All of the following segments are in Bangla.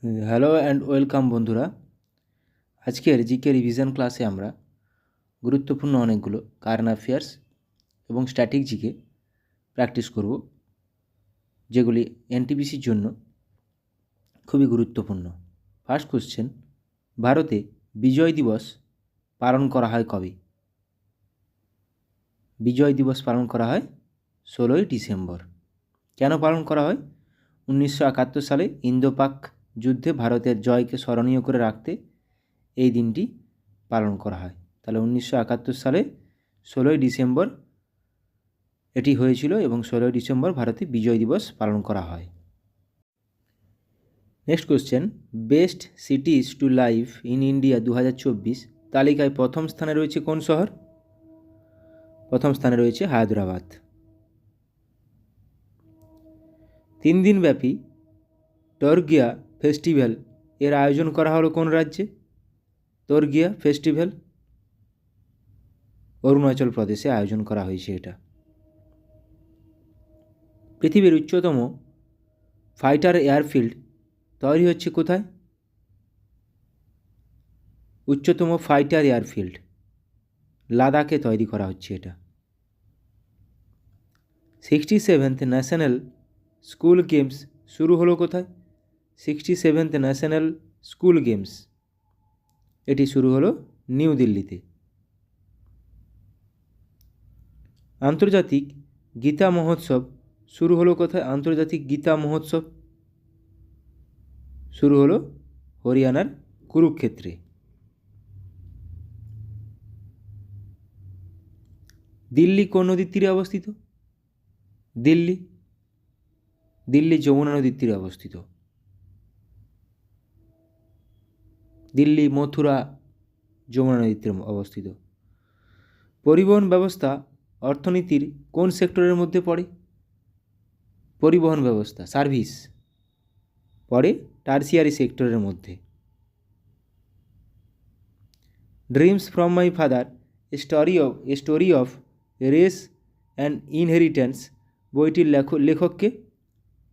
হ্যালো অ্যান্ড ওয়েলকাম বন্ধুরা। আজকের জিকে রিভিশন ক্লাসে আমরা গুরুত্বপূর্ণ অনেকগুলো কারেন্ট অ্যাফেয়ার্স এবং স্ট্যাটিক জিকে প্র্যাকটিস করব, যেগুলি এনটিপিসির জন্য খুবই গুরুত্বপূর্ণ। ফার্স্ট কোশ্চেন, ভারতে বিজয় দিবস পালন করা হয় কবে? বিজয় দিবস পালন করা হয় 16ই ডিসেম্বর। কেন পালন করা হয়? 1971 সালে ইন্দো পাক যুদ্ধে ভারতের জয়কে স্মরণীয় করে রাখতে এই দিনটি পালন করা হয়। তাহলে 1971 সালে 16ই ডিসেম্বর এটি হয়েছিল এবং 16ই ডিসেম্বর ভারতে বিজয় দিবস পালন করা হয়। Next question, best সিটিজ two live in India 2024 তালিকায় প্রথম স্থানে রয়েছে কোন শহর? প্রথম স্থানে রয়েছে হায়দ্রাবাদ। 3 দিনব্যাপী টর্গিয়া ফেস্টিভ্যাল এর আয়োজন করা হলো কোন রাজ্যে? টর্গিয়া ফেস্টিভ্যাল অরুণাচল প্রদেশে আয়োজন করা হয়েছে এটা। পৃথিবীর উচ্চতম ফাইটার এয়ারফিল্ড তৈরি হচ্ছে কোথায়? উচ্চতম ফাইটার এয়ারফিল্ড লাদাখে তৈরি করা হচ্ছে এটা। 67th ন্যাশনাল স্কুল গেমস শুরু হলো কোথায়? 67th ন্যাশনাল স্কুল গেমস এটি শুরু হলো নিউ দিল্লিতে। আন্তর্জাতিক গীতা মহোৎসব শুরু হলো কোথায়? আন্তর্জাতিক গীতা মহোৎসব শুরু হলো হরিয়ানার কুরুক্ষেত্রে। দিল্লি কোন নদীর তীরে অবস্থিত? দিল্লি যমুনা নদীর তীরে অবস্থিত। দিল্লি মথুরা যমুনা নদীর তীরে অবস্থিত। পরিবহন ব্যবস্থা অর্থনীতির কোন সেক্টরের মধ্যে পড়ে? পরিবহন ব্যবস্থা সার্ভিস পড়ে টার্সিয়ারি সেক্টরের মধ্যে। Dreams from my father a story of race and inheritance বইটির লেখককে?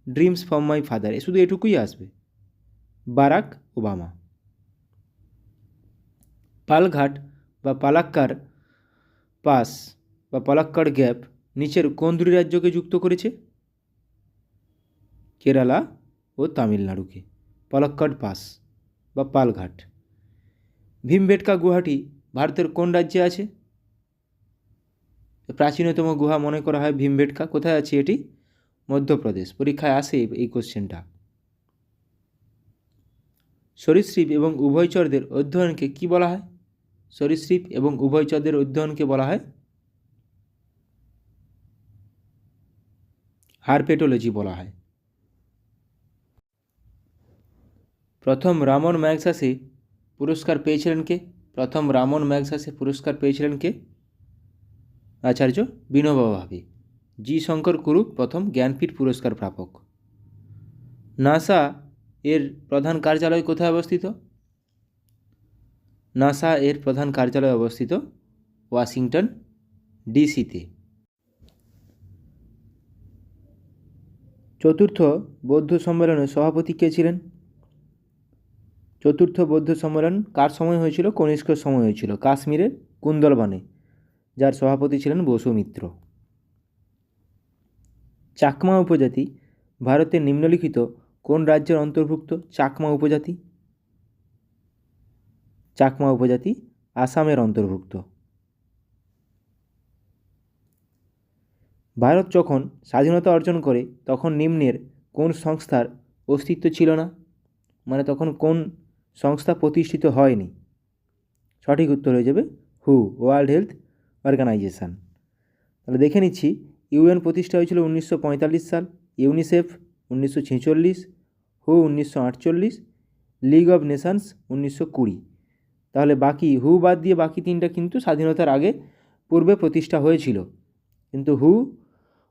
ড্রিমস ফ্রম মাই ফাদার শুধু এটুকুই আসবে, বারাক ওবামা। পালঘাট বা পালাক্কার পাস বা পালাক্কাড় গ্যাপ নিচের কোন দুটি রাজ্যকে যুক্ত করেছে? কেরালা ও তামিলনাড়ুকে। পালাক্কাড় পাস বা পালঘাট। ভীমবেটকা গুহাটি ভারতের কোন রাজ্যে আছে? প্রাচীনতম গুহা মনে করা হয় ভীমবেটকা। কোথায় আছে এটি? মধ্যপ্রদেশ। পরীক্ষায় আসে এই কোশ্চেনটা। সরীসৃপ এবং উভয়চরদের অধ্যয়নকে কি বলা হয়? সরীসৃপ এবং উভয়চরদের অধ্যয়নকে বলা হয় হারপেটোলজি বলা হয়। প্রথম রামন ম্যাগসাসে পুরস্কার পেয়েছিলেন কে? প্রথম রামন ম্যাগসাসে পুরস্কার পেয়েছিলেন কে? আচার্য বিনোবা ভাবে। জি শঙ্কর কুরুপ প্রথম জ্ঞানপীঠ পুরস্কার প্রাপক। নাসা এর প্রধান কার্যালয় কোথায় অবস্থিত? নাসা এর প্রধান কার্যালয় অবস্থিত ওয়াশিংটন ডিসিতে। চতুর্থ বৌদ্ধ সম্মেলনের সভাপতি কে ছিলেন? চতুর্থ বৌদ্ধ সম্মেলন কার সময় হয়েছিল? কনিষ্কের সময় হয়েছিল, কাশ্মীরের কুন্দলবানে, যার সভাপতি ছিলেন বসুমিত্র। চাকমা উপজাতি ভারতের নিম্নলিখিত কোন রাজ্যের অন্তর্ভুক্ত? চাকমা উপজাতি। চাকমা উপজাতি আসামের অন্তর্ভুক্ত। ভারত যখন স্বাধীনতা অর্জন করে তখন নিম্নের কোন সংস্থার অস্তিত্ব ছিল না? মানে তখন কোন সংস্থা প্রতিষ্ঠিত হয়নি? সঠিক উত্তর হয়ে যাবে হু, ওয়ার্ল্ড হেলথ অর্গানাইজেশান। তাহলে দেখে নিচ্ছি, ইউএন প্রতিষ্ঠা হয়েছিল 1945 সাল, UNICEF 1946, who 1948, league of Nations 1920। তাহলে বাকি হু বাদ দিয়ে বাকি তিনটা কিন্তু স্বাধীনতার আগে পূর্বে প্রতিষ্ঠা হয়েছিল, কিন্তু হু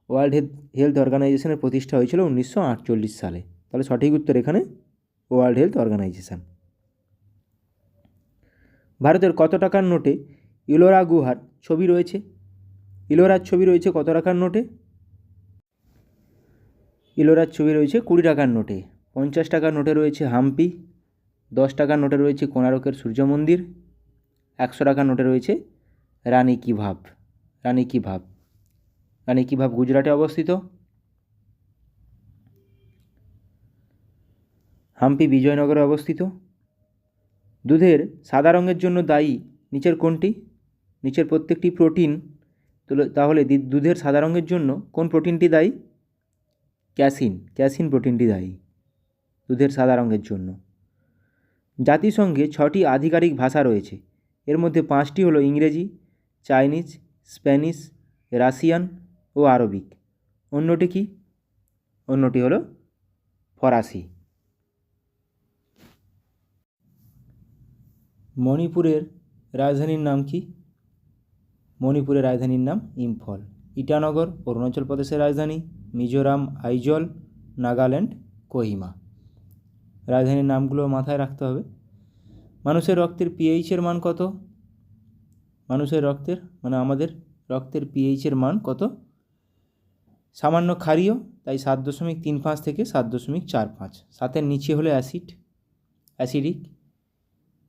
ওয়ার্ল্ড হেলথ অর্গানাইজেশনের প্রতিষ্ঠা হয়েছিল 1948 সালে। তাহলে সঠিক উত্তর এখানে ওয়ার্ল্ড হেলথ অর্গানাইজেশান। ভারতের কত টাকার নোটে ইলোরা গুহার ছবি রয়েছে? ইলোরার ছবি রয়েছে কত টাকার নোটে? ইলোরার ছবি রয়েছে 20 টাকার নোটে। 50 টাকার নোটে রয়েছে হাম্পি, 10 টাকার নোটে রয়েছে কোণারকের সূর্য মন্দির, 100 টাকার নোটে রয়েছে রানী কি ভাব। রানী কি ভাব, রানী কি ভাব গুজরাটে অবস্থিত। হাম্পি বিজয়নগরে অবস্থিত। দুধের সাদা রঙের জন্য দায়ী নিচের কোনটি? নিচের প্রত্যেকটি প্রোটিন, তাহলে দুধের সাদা রঙের জন্য কোন প্রোটিনটি দায়ী? ক্যাসিন, ক্যাসিন প্রোটিনটি দায়ী দুধের সাদা রঙের জন্য। জাতিসংঘে 6টি আধিকারিক ভাষা রয়েছে, এর মধ্যে 5টি হলো ইংরেজি, চাইনিজ, স্প্যানিশ, রাশিয়ান ও আরবিক। অন্যটি কি? অন্যটি হলো ফরাসি। মণিপুরের রাজধানীর নাম কি? মণিপুরের রাজধানীর নাম ইম্ফল। ইটানগর অরুণাচল প্রদেশের রাজধানী, মিজোরাম আইজল, নাগাল্যান্ড কোহিমা। রাজধানীর নামগুলো মাথায় রাখতে হবে। মানুষের রক্তের পিএইচের মান কত? মানুষের রক্তের আমাদের রক্তের পিএইচের মান কত? সামান্য ক্ষারীয়, তাই 7.35 থেকে 7.45। 7-এর নিচে হলে অ্যাসিডিক।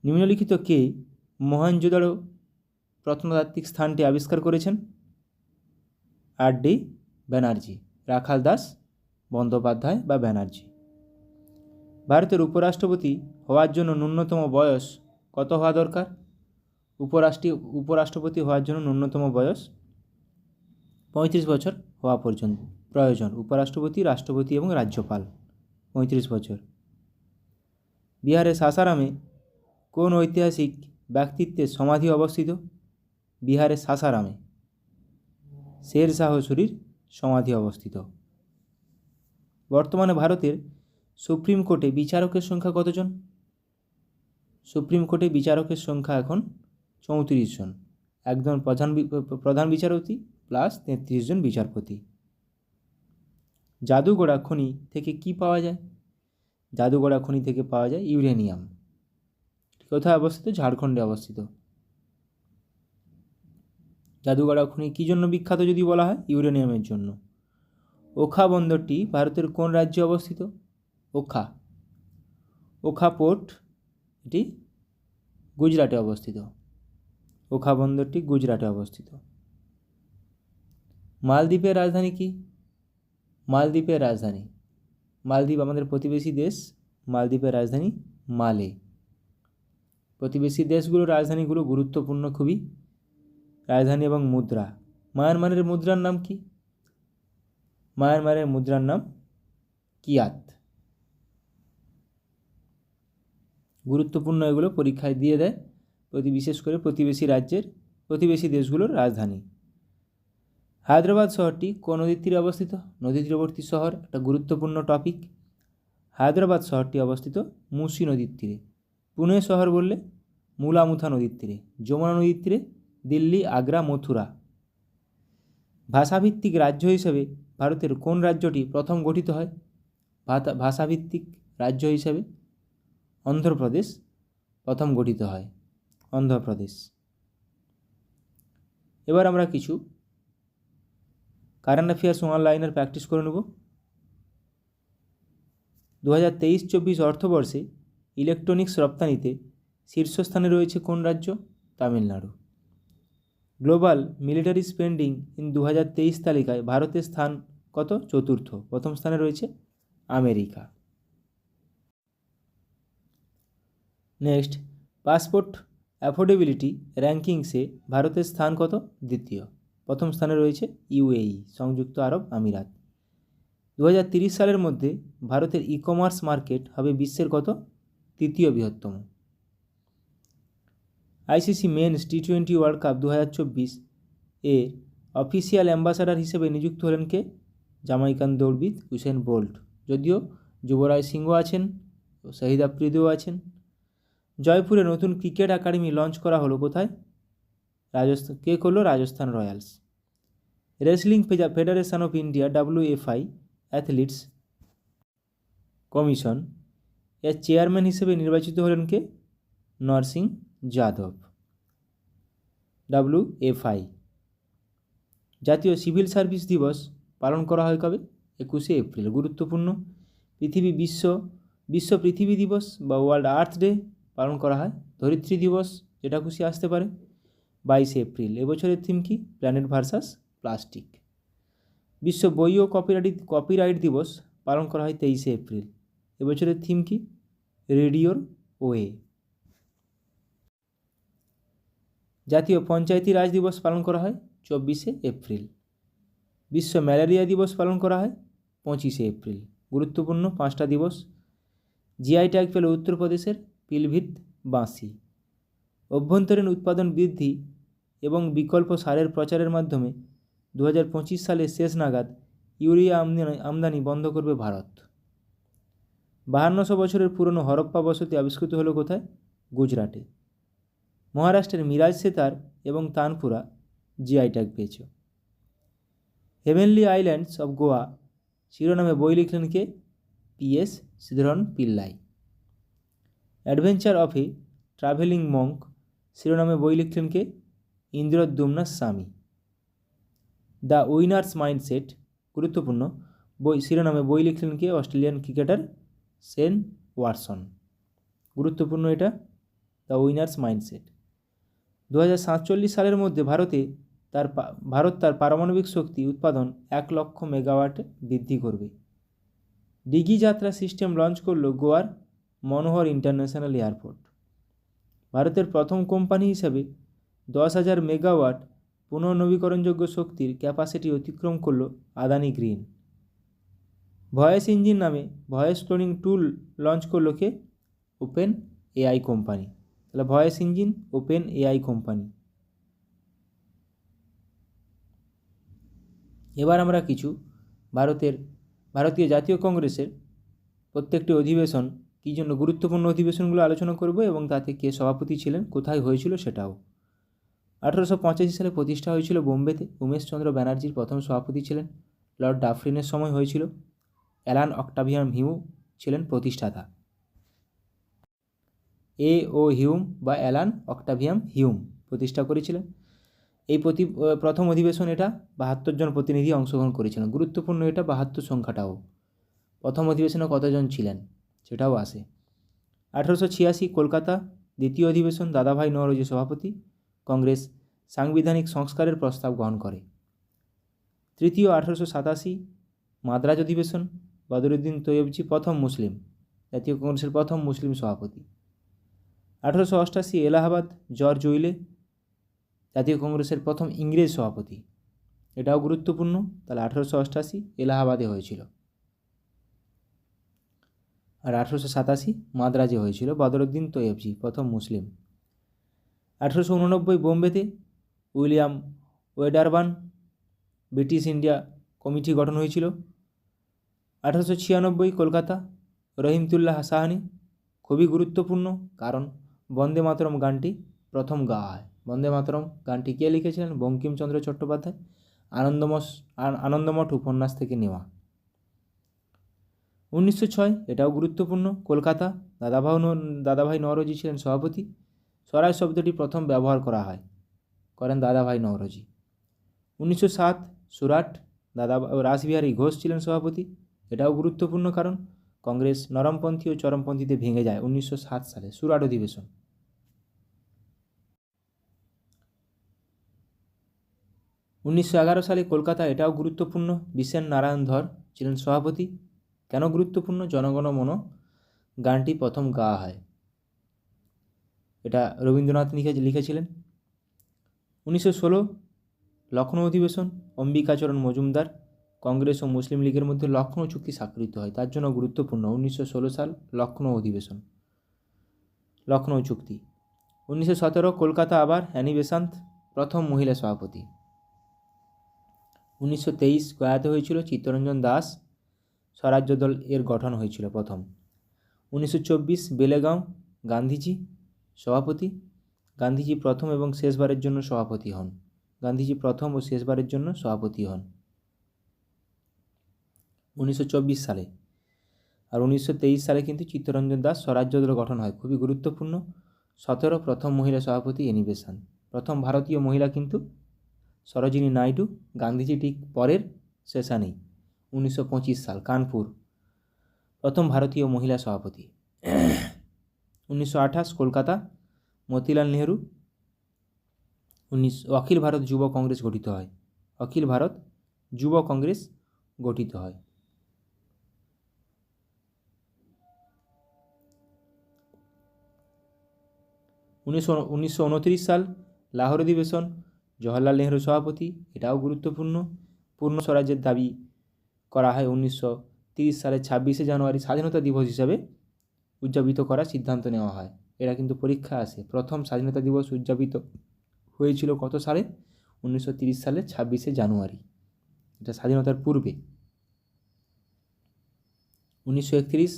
নিম্নলিখিত কে মহেঞ্জোদারো প্রত্নতাত্ত্বিক স্থানটি আবিষ্কার করেছেন? আর.ডি. ব্যানার্জি, রাখাল দাস বন্দ্যোপাধ্যায় বা ব্যানার্জি। ভারতের উপরাষ্ট্রপতি হওয়ার জন্য ন্যূনতম বয়স কত হওয়া দরকার? উপরাষ্ট্রপতি হওয়ার জন্য ন্যূনতম বয়স 35 বছর হওয়া পর্যন্ত প্রয়োজন। উপরাষ্ট্রপতি, রাষ্ট্রপতি এবং রাজ্যপাল 35 বছর। বিহারের সাসারামে কোন ঐতিহাসিক ব্যক্তিত্বের সমাধি অবস্থিত? বিহারের সাসারামে শের শাহ সূরির সমাধি অবস্থিত। বর্তমানে ভারতের সুপ্রিম কোর্টে বিচারকের সংখ্যা কতজন? সুপ্রিম কোর্টে বিচারকের সংখ্যা এখন 34 জন। একজন প্রধান বিচারপতি প্লাস 33 জন বিচারপতি। জাদুগড়া খনি থেকে কি পাওয়া যায়? জাদুগড়া খনি থেকে পাওয়া যায় ইউরেনিয়াম। কোথায় অবস্থিত? ঝাড়খণ্ডে অবস্থিত। জাদুগড়া খনি কী জন্য বিখ্যাত যদি বলা হয়? ইউরেনিয়ামের জন্য। ওখা বন্দরটি ভারতের কোন রাজ্যে অবস্থিত? ওখা পোর্ট এটি গুজরাটে অবস্থিত। ওখা বন্দরটি গুজরাটে অবস্থিত। মালদ্বীপের রাজধানী কি? মালদ্বীপের রাজধানী, মালদ্বীপ আমাদের প্রতিবেশী দেশ, মালদ্বীপের রাজধানী মালে। প্রতিবেশী দেশগুলোর রাজধানীগুলো গুরুত্বপূর্ণ খুবই। রাজধানী এবং মুদ্রা। মায়ানমারের মুদ্রার নাম কি? মায়ানমারের মুদ্রার নাম কিয়াত। গুরুত্বপূর্ণ এগুলো পরীক্ষায় দিয়ে দেয়, বিশেষ করে প্রতিবেশী দেশগুলোর রাজধানী। হায়দ্রাবাদ শহরটি কোন নদীর তীরে অবস্থিত? নদী তীরবর্তী শহর, একটা গুরুত্বপূর্ণ টপিক। হায়দ্রাবাদ শহরটি অবস্থিত মুসি নদীর তীরে। পুনে শহর বললে মুলামুথা নদীর তীরে। যমুনা নদীর তীরে দিল্লি, আগ্রা, মথুরা। ভাষাভিত্তিক রাজ্য হিসেবে ভারতের কোন রাজ্যটি প্রথম গঠিত হয়? ভাষাভিত্তিক রাজ্য হিসেবে অন্ধ্রপ্রদেশ প্রথম গঠিত হয়। অন্ধ্রপ্রদেশ। এবার আমরা কিছু কারেন্ট অ্যাফেয়ার্স অনলাইনের প্র্যাকটিস করে নেব। 2023-24 অর্থবর্ষে ইলেকট্রনিক্স রপ্তানিতে শীর্ষস্থানে রয়েছে কোন রাজ্য? Tamil Nadu. Global military spending in 2023 তালিকায় ভারতের স্থান কত? চতুর্থ। প্রথম স্থানে রয়েছে আমেরিকা। নেক্সট, পাসপোর্ট অ্যাফোর্ডেবিলিটি র্যাঙ্কিংসে ভারতের স্থান কত? দ্বিতীয়। প্রথম স্থানে রয়েছে ইউএই, সংযুক্ত আরব আমিরাত। 2030 সালের মধ্যে ভারতের ই কমার্স মার্কেট হবে বিশ্বের কত? তৃতীয় বৃহত্তম। আইসিসি মেন্স টি20 ওয়ার্ল্ড কাপ 2024 এ অফিসিয়াল অ্যাম্বাসাডার হিসেবে নিযুক্ত হলেন কে? জামাইকান দৌড়বিদ উসেন বোল্ট। যদিও যুবরাজ সিংহ আছেন, শহীদ আফ্রিদিও আছেন। জয়পুরে নতুন ক্রিকেট একাডেমি লঞ্চ করা হলো কোথায়? রাজস্থান। কে করলো? Rajasthan Royals. Wrestling federation of India WFI athletes commission এর চেয়ারম্যান হিসেবে নির্বাচিত হলেন কে? নরসিং যাদব। WFI। জাতীয় সিভিল সার্ভিস দিবস পালন করা হয় কবে? 21শে এপ্রিল। গুরুত্বপূর্ণ। বিশ্ব পৃথিবী দিবস বা ওয়ার্ল্ড আর্থ ডে পালন করা হয়। ধরিত্রী দিবস, যেটা খুশি আসতে পারে, 22 এপ্রিল। এবছরের থিম কি? Planet versus plastic. বিশ্ব বই ও কপিরাইট দিবস পালন করা হয় 23 এপ্রিল। এবছরের থিম কি? রেডিওর ওয়ে। জাতীয় পঞ্চায়েতি রাজ দিবস পালন করা হয় 24 এপ্রিল। বিশ্ব ম্যালেরিয়া দিবস পালন করা হয় 25 এপ্রিল। গুরুত্বপূর্ণ 5টা দিবস। জিআই ট্যাগ পেল উত্তরপ্রদেশের পিলভিত বাঁশি। অভ্যন্তরীণ উৎপাদন বৃদ্ধি এবং বিকল্প সারের প্রচারের মাধ্যমে 2025 সালের শেষ নাগাদ ইউরিয়া আমদানি বন্ধ করবে ভারত। 5200 বছরের পুরনো হরপ্পা বসতি আবিষ্কৃত হলো কোথায়? গুজরাটে। মহারাষ্ট্রের মিরাজ সেতার এবং তানপুরা জিআই ট্যাগ পেয়েছে। হেভেনলি আইল্যান্ডস অফ গোয়া শিরোনামে বই লিখলেন কে? PS Sreedharan Pillai. Adventure of a travelling monk শিরোনামে বই লিখলেন কে? ইন্দ্রদ্যুম্ন স্বামী। দ্য উইনার্স মাইন্ডসেট গুরুত্বপূর্ণ শিরোনামে বই লিখলেন কে? Australian cricketer Shane Watson. গুরুত্বপূর্ণ এটা, দ্য উইনার্স মাইন্ডসেট। 2047 সালের মধ্যে ভারত তার পারমাণবিক শক্তি উৎপাদন 1 লক্ষ মেগাওয়াট বৃদ্ধি করবে। ডিগি যাত্রা সিস্টেম লঞ্চ করল গোয়ার মনোহর ইন্টারন্যাশনাল এয়ারপোর্ট। ভারতের প্রথম কোম্পানি হিসাবে 10,000 মেগাওয়াট পুনর্নবীকরণযোগ্য শক্তির ক্যাপাসিটি অতিক্রম করল আদানি গ্রিন। ভয়েস ইঞ্জিন নামে ভয়েস ক্লোনিং টুল লঞ্চ করল কে? Open AI company. তাহলে voice engine Open AI company. এবার আমরা কিছু ভারতীয় জাতীয় কংগ্রেসের প্রত্যেকটি অধিবেশন কী জন্য গুরুত্বপূর্ণ অধিবেশনগুলো আলোচনা করব এবং তাতে কে সভাপতি ছিলেন, কোথায় হয়েছিল সেটাও। 1885 সালে প্রতিষ্ঠা হয়েছিল বোম্বেতে। উমেশচন্দ্র ব্যানার্জির প্রথম সভাপতি ছিলেন। লর্ড ডাফরিনের সময় হয়েছিল। অ্যালান অক্টাভিয়াম হিউ ছিলেন প্রতিষ্ঠাতা। ও হিউম বা অ্যালান অক্টাভিয়াম হিউম প্রতিষ্ঠা করেছিলেন। এই প্রথম অধিবেশন, এটা 72 জন প্রতিনিধি অংশগ্রহণ করেছিলেন। গুরুত্বপূর্ণ এটা 72 সংখ্যাটাও। প্রথম অধিবেশনে কতজন ছিলেন সেটাও আসে। 1886 কলকাতা দ্বিতীয় অধিবেশন, দাদাভাই নওরোজি সভাপতি। কংগ্রেস সাংবিধানিক সংস্কারের প্রস্তাব গ্রহণ করে। তৃতীয় 1887 মাদ্রাজ অধিবেশন, বদরুদ্দিন তৈয়বজি প্রথম মুসলিম, জাতীয় কংগ্রেসের প্রথম মুসলিম সভাপতি। 1888 এলাহাবাদ জর্জ উইলে, জাতীয় কংগ্রেসের প্রথম ইংরেজ সভাপতি। এটাও গুরুত্বপূর্ণ। তাহলে 1888 এলাহাবাদে হয়েছিল। আর 1887 মাদ্রাজে হয়েছিল, বদরুদ্দিন তৈয়বজি প্রথম মুসলিম। 1889 বোম্বেতে William Wedderburn British India committee গঠন হয়েছিল। 1896 কলকাতা রহিমতুল্লাহ সাহানি। খুবই গুরুত্বপূর্ণ, কারণ বন্দে মাতরম গানটি প্রথম গাওয়া হয়। বন্দে মাতরম গানটি কে লিখেছিলেন? বঙ্কিমচন্দ্র চট্টোপাধ্যায়। আনন্দমঠ উপন্যাস থেকে নেওয়া। 1906 এটাও গুরুত্বপূর্ণ, কলকাতা দাদাভাই নওরোজি ছিলেন সভাপতি। স্বরাজ শব্দটি প্রথম ব্যবহার করেন দাদাভাই নওরোজি। 1907 সুরাট, রাসবিহারী ঘোষ ছিলেন সভাপতি। এটাও গুরুত্বপূর্ণ, কারণ কংগ্রেস নরমপন্থী ও চরমপন্থীতে ভেঙে যায় 1907 সালে, সুরাট অধিবেশন। 1911 সালে কলকাতা, এটাও গুরুত্বপূর্ণ, বিশেন নারায়ণ ধর ছিলেন সভাপতি। কেন গুরুত্বপূর্ণ? জনগণ মন গানটি প্রথম গাওয়া হয়, এটা রবীন্দ্রনাথ লিখেছিলেন। 1916 লখনৌ অধিবেশন, অম্বিকাচরণ মজুমদার। কংগ্রেস ও মুসলিম লীগের মধ্যে লখনৌ চুক্তি স্বাক্ষরিত হয়, তার জন্য গুরুত্বপূর্ণ। 1916 সাল লখনৌ অধিবেশন, লখনৌ চুক্তি। 1917 কলকাতা আবার, অ্যানি বেসান্ত প্রথম মহিলা সভাপতি। 1923 গয়াতে হয়েছিল, চিত্তরঞ্জন দাস স্বরাজ্য দল এর গঠন হয়েছিল প্রথম। 1924 বেলেগাঁও, গান্ধীজি সভাপতি। গান্ধীজি প্রথম এবং শেষবারের জন্য সভাপতি হন। 1924 সালে। আর 1923 সালে কিন্তু চিত্তরঞ্জন দাস স্বরাজ্য দল গঠন হয়, খুবই গুরুত্বপূর্ণ। 17 প্রথম মহিলা সভাপতি অ্যানি বেসান্ত। প্রথম ভারতীয় মহিলা কিন্তু সরোজিনী নাইডু। গান্ধীজি ঠিক পরের সেশনেই 1925 সাল কানপুর। প্রথম ভারতীয় মহিলা সভাপতি 1928 কলকাতা, মতিলাল নেহরু। অখিল ভারত যুব কংগ্রেস গঠিত হয়। অখিল ভারত যুব কংগ্রেস গঠিত হয়। 1929 সাল লাহোর অধিবেশন, জওহরলাল নেহরু সভাপতি। এটাও গুরুত্বপূর্ণ। পূর্ণ স্বরাজ্যের দাবি করা হয় 1930 সালের 26শে জানুয়ারি স্বাধীনতা দিবস হিসাবে উদযাপিত করার সিদ্ধান্ত নেওয়া হয়। এরা কিন্তু পরীক্ষা আসে। প্রথম স্বাধীনতা দিবস উদযাপিত হয়েছিল কত সালে? 1930 সালের 26শে জানুয়ারি। এটা স্বাধীনতার পূর্বে। 1931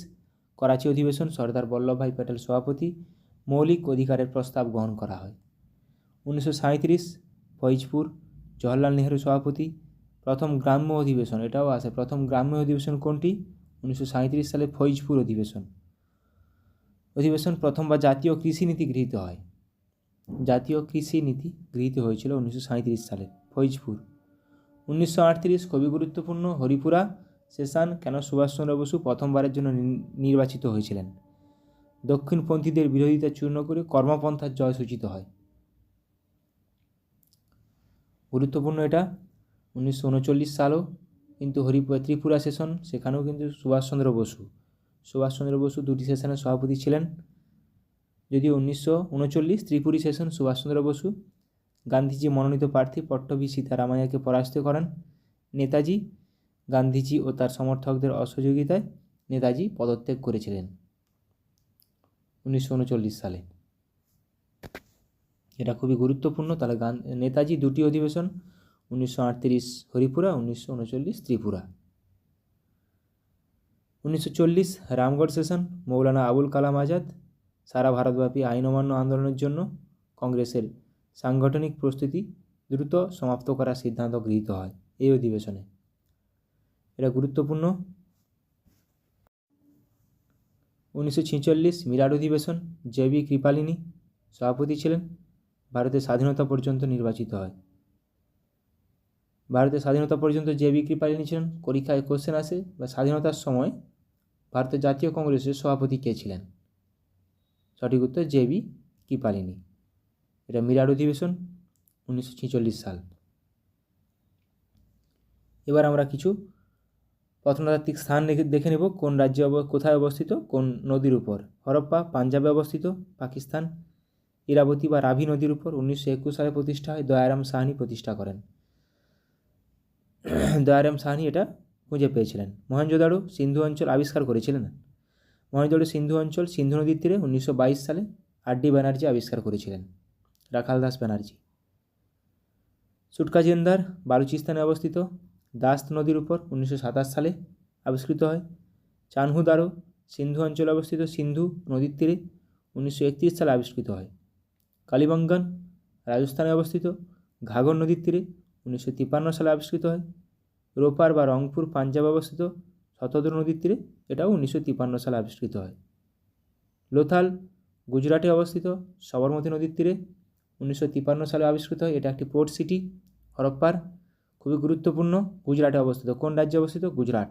করাচি অধিবেশন, সর্দার বল্লভভাই প্যাটেল সভাপতি। মৌলিক অধিকারের প্রস্তাব গ্রহণ করা হয়। 1937 ফৈজপুর, জওহরলাল নেহরু সভাপতি। প্রথম গ্রাম্য অধিবেশন, এটাও আসে। প্রথম গ্রাম্য অধিবেশন কোনটি? 1937 সালে ফৈজপুর অধিবেশন প্রথমবার জাতীয় কৃষি নীতি গৃহীত হয়। জাতীয় কৃষি নীতি গৃহীত হয়েছিল 1937 সালে ফৈজপুর। 1938 খুবই গুরুত্বপূর্ণ, হরিপুরা সেশন। কেন সুভাষচন্দ্র বসু প্রথমবারের জন্য নির্বাচিত হয়েছিলেন? দক্ষিণপন্থীদের বিরোধিতা চূর্ণ করে কর্মপন্থার জয় সূচিত হয়। গুরুত্বপূর্ণ এটা। 1939 সালও কিন্তু ত্রিপুরা সেশন, সেখানেও কিন্তু সুভাষচন্দ্র বসু দুটি সেশনের সভাপতি ছিলেন। যদিও 1939 ত্রিপুরী সেশন সুভাষচন্দ্র বসু গান্ধীজি মনোনীত প্রার্থী পট্টভি সীতারামাইয়াকে পরাস্ত করেন। নেতাজি, গান্ধীজি ও তার সমর্থকদের অসহযোগিতায় নেতাজি পদত্যাগ করেছিলেন 1939 সালে। এটা খুবই গুরুত্বপূর্ণ। তাহলে নেতাজি দুটি অধিবেশন, 1938 হরিপুরা, 1939 ত্রিপুরা। 1940 রামগড় সেশন, মৌলানা আবুল কালাম আজাদ। সারা ভারতব্যাপী আইন অমান্য আন্দোলনের জন্য কংগ্রেসের সাংগঠনিক প্রস্তুতি দ্রুত সমাপ্ত করার সিদ্ধান্ত গৃহীত হয় এই অধিবেশনে। এটা গুরুত্বপূর্ণ। 1946 মিরাট অধিবেশন, জে.বি. কৃপালিনী সভাপতি ছিলেন। ভারতের স্বাধীনতা পর্যন্ত নির্বাচিত হয়। ভারতের স্বাধীনতা পর্যন্ত জে.বি. কৃপালিনী ছিলেন। পরীক্ষায় কোশ্চেন আসে বা স্বাধীনতার সময় ভারতের জাতীয় কংগ্রেসের সভাপতি কে ছিলেন? সঠিক উত্তর জে.বি. কৃপালিনী। এটা মিরাট অধিবেশন 1946 সাল। এবার আমরা কিছু প্রত্নতাত্ত্বিক স্থান দেখে নেব। কোন রাজ্যে কোথায় অবস্থিত, কোন নদীর উপর? হরপ্পা পাঞ্জাবে অবস্থিত, পাকিস্তান। ইরাবতী বা রাভি নদীর উপর 1921 সালে প্রতিষ্ঠা হয়। দয়ারাম সাহানি প্রতিষ্ঠা করেন। দয়ারাম সাহানি এটা খুঁজে পেয়েছিলেন। মহেঞ্জোদারো সিন্ধু অঞ্চল আবিষ্কার করেছিলেন। মহেঞ্জোদারো সিন্ধু অঞ্চল সিন্ধু নদীর তীরে 1922 সালে আর.ডি. ব্যানার্জি আবিষ্কার করেছিলেন। রাখাল দাস ব্যানার্জি। সুটকাজিন্দার বালুচিস্তানে অবস্থিত, দাস্ত নদীর উপর 1927 সালে আবিষ্কৃত হয়। চানহুদারো সিন্ধু অঞ্চলে অবস্থিত, সিন্ধু নদীর তীরে 1931 সালে আবিষ্কৃত হয়। কালীবঙ্গন রাজস্থানে অবস্থিত, ঘাঘর নদীর তীরে 1953 সালে আবিষ্কৃত হয়। রোপার বা রংপুর পাঞ্জাবে অবস্থিত, শতদ্র নদীর তীরে, এটাও 1953 সালে আবিষ্কৃত হয়। লোথাল গুজরাটে অবস্থিত, সবরমতী নদীর তীরে 1953 সালে আবিষ্কৃত হয়। এটা একটি পোর্ট সিটি হরপ্পার, খুবই গুরুত্বপূর্ণ। গুজরাটে অবস্থিত। কোন রাজ্যে অবস্থিত? গুজরাট।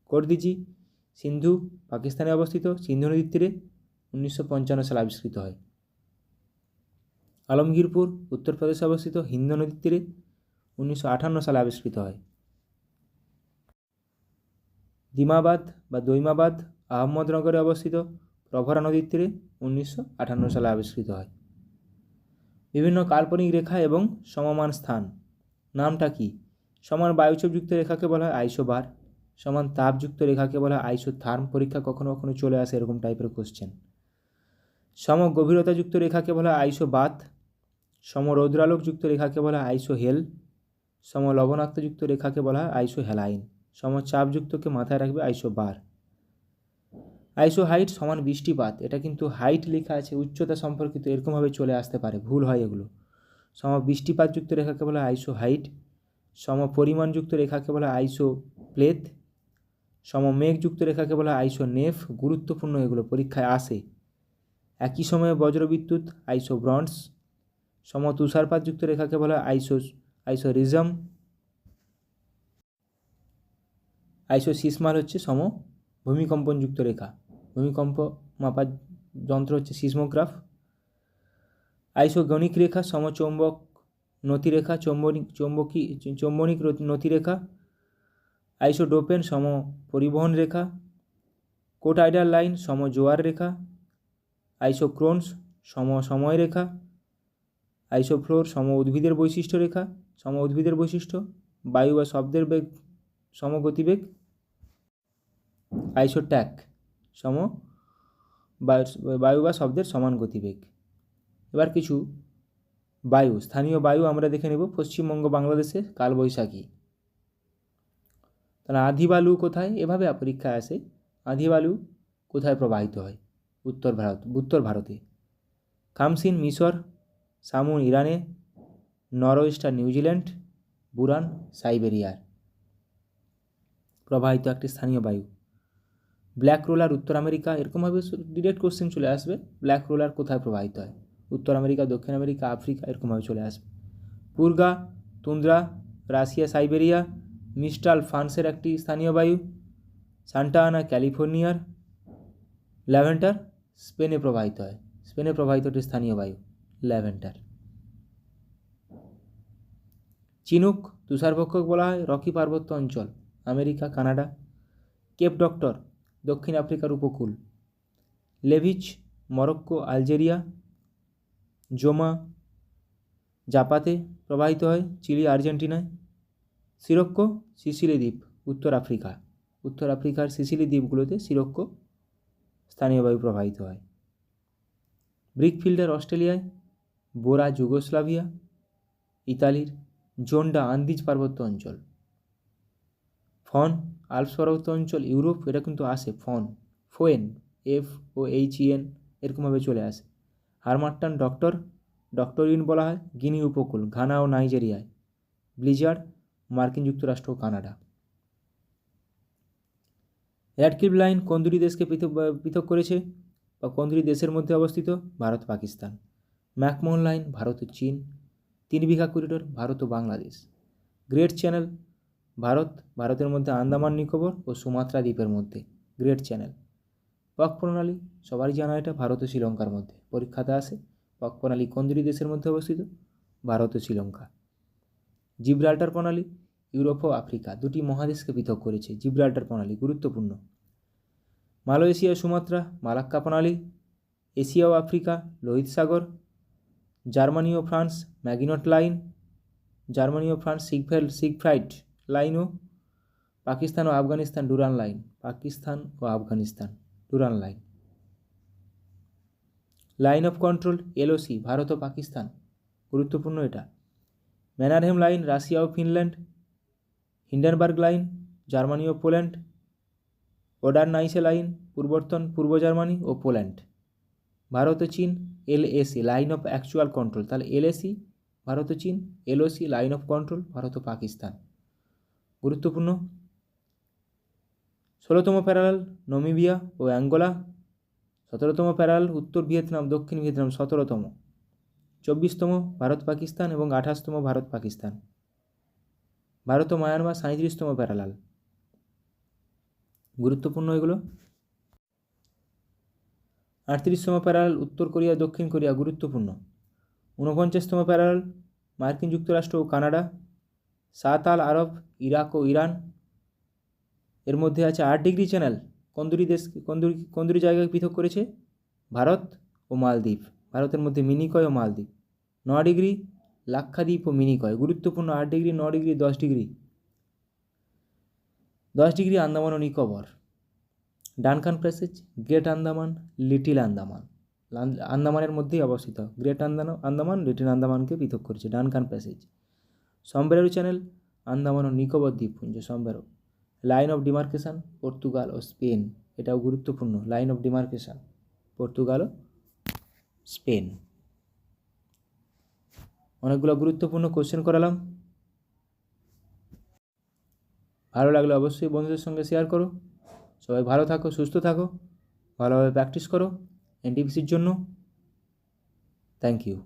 কোর্দিজি সিন্ধু পাকিস্তানে অবস্থিত, সিন্ধু নদীর তীরে 1955 সালে আবিষ্কৃত হয়। আলমগীরপুর উত্তরপ্রদেশে অবস্থিত, হিন্দু নদীর তীরে 1958 সালে আবিষ্কৃত হয়। দিমাবাদ বা দৈমাবাদ আহমদনগরে অবস্থিত, প্রভরা নদীর তীরে 1958 সালে আবিষ্কৃত হয়। বিভিন্ন কাল্পনিক রেখা এবং সমমান স্থান নামটা কি? সমান বায়ুচাপযুক্ত রেখাকে বলা হয় আইসোবার। সমান তাপযুক্ত রেখাকে বলা হয় আইসোথার্ম। পরীক্ষা কখনো কখনো চলে আসে এরকম টাইপের কোশ্চেন। সম গভীরতাযুক্ত রেখাকে বলা হয় আইসোবাত। সম রৌদ্রালোকযুক্ত রেখাকে বলা হয় আইসোহেল। সম লবণাক্তযুক্ত রেখাকে বলা হয় আইসোহ্যালাইন। সম চাপযুক্তকে মাথায় রাখবে আইসোবার। আইসো হাইট সমান বৃষ্টিপাত, এটা কিন্তু হাইট লেখা আছে উচ্চতা সম্পর্কিত, এরকমভাবে চলে আসতে পারে, ভুল হয় এগুলো। সম বৃষ্টিপাতযুক্ত রেখাকে বলা হয় আইসো হাইট। সম পরিমাণযুক্ত রেখাকে বলা হয় আইসো প্লেথ। সম মেঘযুক্ত রেখাকে বলা হয় আইসো নেফ। গুরুত্বপূর্ণ এগুলো, পরীক্ষায় আসে। একই সময়ে বজ্রবিদ্যুৎ আইসো ব্রন্স। সম তুষারপাতযুক্ত রেখাকে বলা হয় আইসোরিজম। আইসোসিসমাল হচ্ছে সম ভূমিকম্পনযুক্ত রেখা, ভূমিকম্প মাপার যন্ত্র হচ্ছে সিসমোগ্রাফ। আইসোগণিক রেখা, সমচৌম্বক নতিরেখা, চৌম্বনিক নতিরেখা। আইসোডোপেন, সম পরিবহন রেখা। কোটাইডাল লাইন, সম জোয়ার রেখা। আইসোক্রোনস, সম সময় রেখা। আইসোফ্লোর, সম উদ্ভিদের বৈশিষ্ট্য রেখা, সম উদ্ভিদের বৈশিষ্ট্য। বায়ু বা শব্দের বেগ, সমগতিবেগ। আইসোট্যাক, সম বায়ু বা শব্দের সমান গতিবেগ। এবার কিছু বায়ু, স্থানীয় বায়ু আমরা দেখে নেব। পশ্চিমবঙ্গ, বাংলাদেশে কালবৈশাখী। তাহলে আঁধিবালু কোথায়? এভাবে পরীক্ষায় আসে, আঁধিবালু কোথায় প্রবাহিত হয়? উত্তর ভারতে। খামসিন মিশর, সামুন ইরানে, নরওয়েস্টার নিউজিল্যান্ড, বুরান সাইবেরিয়ার প্রবাহিত একটি স্থানীয় বায়ু। ব্ল্যাক রোলার, উত্তর আমেরিকা। এরকমভাবে ডিরেক্ট কোশ্চেন চলে আসবে, ব্ল্যাক রোলার কোথায় প্রবাহিত হয়? উত্তর আমেরিকা, দক্ষিণ আমেরিকা, আফ্রিকা, এরকমভাবে চলে আসবে। Purga, tundra, Russia, Siberia. মিস্টাল, ফ্রান্সের একটি স্থানীয় বায়ু। সান্টা আনা, ক্যালিফোর্নিয়ার। ল্যাভেন্ডার, স্পেনে প্রবাহিত হয়, স্পেনে প্রবাহিত একটি স্থানীয় বায়ু ল্যাভেন্ডার। চিনুক, তুষারভক্ষক বলা হয়, রকি পার্বত্য অঞ্চল, আমেরিকা, কানাডা। কেপ ডক্টর, দক্ষিণ আফ্রিকার উপকূল। লেভিচ, মরক্কো, আলজেরিয়া। জোমা, জাপাতে প্রবাহিত হয়, চিলি, আর্জেন্টিনায়। সিরক্কো, সিসিলি দ্বীপ, উত্তর আফ্রিকা। উত্তর আফ্রিকার সিসিলি দ্বীপগুলোতে সিরক্কো স্থানীয় বায়ু প্রবাহিত হয়। ব্রিকফিল্ডার, অস্ট্রেলিয়ায়। বোরা, যুগোস্লাভিয়া, ইতালির। জোন্ডা, আন্দিজ পার্বত্য অঞ্চল। ফন, আল্পস পার্বত্য অঞ্চল, ইউরোপ। এটা কিন্তু আসে ফোয়েন, FOHEN, এরকমভাবে চলে আসে। হারমাট্টান, ডক্টরিন বলা হয়, গিনি উপকূল, ঘানা ও নাইজেরিয়ায়। ব্লিজার্ড, মার্কিন যুক্তরাষ্ট্র ও কানাডা। র্যাডক্লিফ লাইন কোন দুটি দেশকে পৃথক করেছে বা কোন দুটি দেশের মধ্যে অবস্থিত? ভারত, পাকিস্তান। ম্যাকমোহন লাইন, ভারত ও চীন। 3 বিঘা করিডোর, ভারত ও বাংলাদেশ। গ্রেট চ্যানেল, ভারতের মধ্যে আন্দামান নিকোবর ও সুমাত্রা দ্বীপের মধ্যে গ্রেট চ্যানেল। পাক প্রণালী, সবারই জানা এটা, ভারত ও শ্রীলঙ্কার মধ্যে পরীক্ষাতে আসে। পাক প্রণালী কোন দুটি দেশের মধ্যে অবস্থিত? ভারত ও শ্রীলঙ্কা। জিব্রাল্টার প্রণালী, ইউরোপ ও আফ্রিকা, দুটি মহাদেশকে পৃথক করেছে। জিব্রাল্টার প্রণালী গুরুত্বপূর্ণ। মালয়েশিয়া, সুমাত্রা, মালাক্কা প্রণালী। এশিয়া ও আফ্রিকা, লোহিত সাগর। জার্মানি ও ফ্রান্স, ম্যাগিনট লাইন। জার্মানি ও ফ্রান্স, সিগফ্রাইড লাইন। ও পাকিস্তান ও আফগানিস্তান, ডুরান লাইন। পাকিস্তান ও Afghanistan, Durand line. Line of control, LOC, Bharat ও পাকিস্তান, গুরুত্বপূর্ণ এটা। ম্যানারহেম লাইন, রাশিয়া ও ফিনল্যান্ড। হিন্ডেনবার্গ লাইন, জার্মানি ও পোল্যান্ড। ওডারনাইসে লাইন, পূর্ব জার্মানি ও পোল্যান্ড। ভারত ও চীন, LAC, line of actual control. তাহলে LAC ভারত ও চীন, LOC line of control, Bharat ও পাকিস্তান, গুরুত্বপূর্ণ। 16তম প্যারালাল, নামিবিয়া ও অ্যাঙ্গোলা। 17তম প্যারালাল, উত্তর ভিয়েতনাম, দক্ষিণ ভিয়েতনাম, 17তম। 24তম ভারত পাকিস্তান এবং 28তম ভারত পাকিস্তান। ভারত ও মায়ানমার, 37তম প্যারালাল, গুরুত্বপূর্ণ এগুলো। 38তম প্যারালাল, উত্তর কোরিয়া, দক্ষিণ কোরিয়া, গুরুত্বপূর্ণ। 49তম প্যারালাল, মার্কিন যুক্তরাষ্ট্র ও কানাডা। 7 আল আরব, ইরাক ও ইরান। এর মধ্যে আছে 8 ডিগ্রি চ্যানেল, কোন দুটি জায়গায় পৃথক করেছে? ভারত ও মালদ্বীপ, ভারতের মধ্যে মিনিকয় ও মালদ্বীপ। 9 ডিগ্রি, লাক্ষাদ্বীপ ও মিনিকয়, গুরুত্বপূর্ণ। 8 degree, 9 degree, 10 degree. 10 degree Andaman ও Nicobar. Duncan passage, great Andaman, little Andaman, আন্দামানের মধ্যেই অবস্থিত। গ্রেট আন্দামান, লিটিল আন্দামানকে পৃথক করেছে Duncan passage. Sombrero channel, Andaman ও নিকোবর দ্বীপপুঞ্জ, Sombrero. Line of demarcation, Portugal ও স্পেন, এটাও গুরুত্বপূর্ণ। লাইন অফ ডিমার্কেশন, পর্তুগাল ও স্পেন। অনেকগুলো গুরুত্বপূর্ণ কোশ্চেন করালাম। ভালো লাগলে অবশ্যই বন্ধুদের সঙ্গে শেয়ার করো। সবাই ভালো থাকো, সুস্থ থাকো, ভালোভাবে প্র্যাকটিস করো NTPCর জন্য। Thank you.